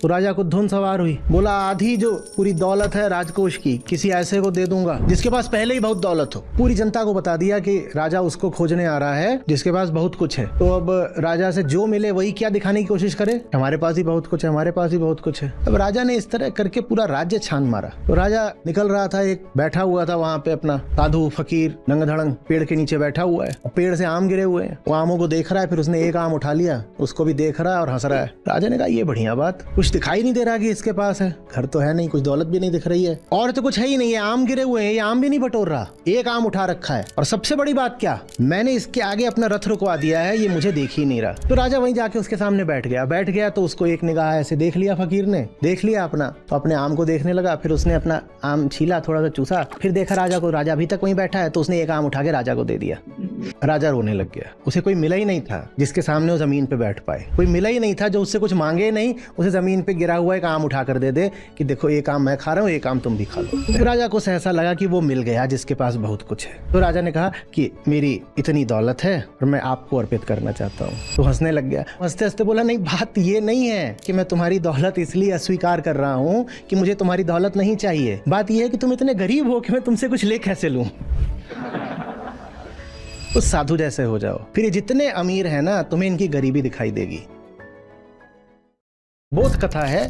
तो राजा को धुन सवार हुई, बोला आधी जो पूरी दौलत है राजकोष की किसी ऐसे को दे दूंगा जिसके पास पहले ही बहुत दौलत हो। पूरी जनता को बता दिया कि राजा उसको खोजने आ रहा है जिसके पास बहुत कुछ है। तो अब राजा से जो मिले वही क्या दिखाने की कोशिश करे, हमारे पास ही बहुत कुछ है, हमारे पास ही बहुत कुछ है। अब राजा ने इस तरह करके पूरा राज्य छान मारा। तो राजा निकल रहा था, एक बैठा हुआ था वहां पे अपना साधु फकीर नंगधड़ंग पेड़ के नीचे बैठा हुआ है, पेड़ से आम गिरे हुए हैं, वो आमों को देख रहा है, फिर उसने एक आम उठा लिया, उसको भी देख रहा है और हंस रहा है। राजा ने कहा ये बढ़िया बात, कुछ दिखाई नहीं दे रहा कि इसके पास है, घर तो है नहीं, कुछ दौलत भी नहीं दिख रही है, और तो कुछ है ही नहीं, ये आम गिरे हुए हैं, ये आम भी नहीं बटोर रहा, एक आम उठा रखा है, और सबसे बड़ी बात क्या, मैंने इसके आगे अपना रथ रुकवा दिया है, ये मुझे देख ही नहीं रहा। तो राजा वहीं जाके उसके सामने बैठ गया तो उसको एक निगाह ऐसे देख लिया, फकीर ने देख लिया अपना, तो अपने आम को देखने लगा, फिर उसने अपना आम छीला, थोड़ा सा चूसा, फिर देखा राजा को, राजा अभी तक वहीं बैठा है, तो उसने एक आम उठा के राजा को दे दिया। राजा रोने लग गया, उसे कोई मिला ही नहीं था जिसके सामने वो जमीन पे बैठ पाए, कोई मिला ही नहीं था जो उससे कुछ मांगे नहीं, उसे जमीन पे गिरा हुआ एक आम उठा कर दे दे कि देखो एक आम मैं खा रहा हूँ, एक आम तुम भी खा लो। राजा को सहसा लगा कि वो मिल गया जिसके पास बहुत कुछ है। तो राजा ने कहा कि मेरी इतनी दौलत है और मैं आपको अर्पित करना चाहता हूँ। तो हंसने लग गया, हंसते हंसते बोला नहीं, बात ये नहीं है कि मैं तुम्हारी दौलत इसलिए अस्वीकार कर रहा हूँ कि मुझे तुम्हारी दौलत नहीं चाहिए, बात यह है कि तुम इतने गरीब हो कि मैं तुमसे कुछ ले कैसे लूं। उस साधु जैसे हो जाओ, फिर ये जितने अमीर है ना तुम्हें इनकी गरीबी दिखाई देगी। बोध कथा है।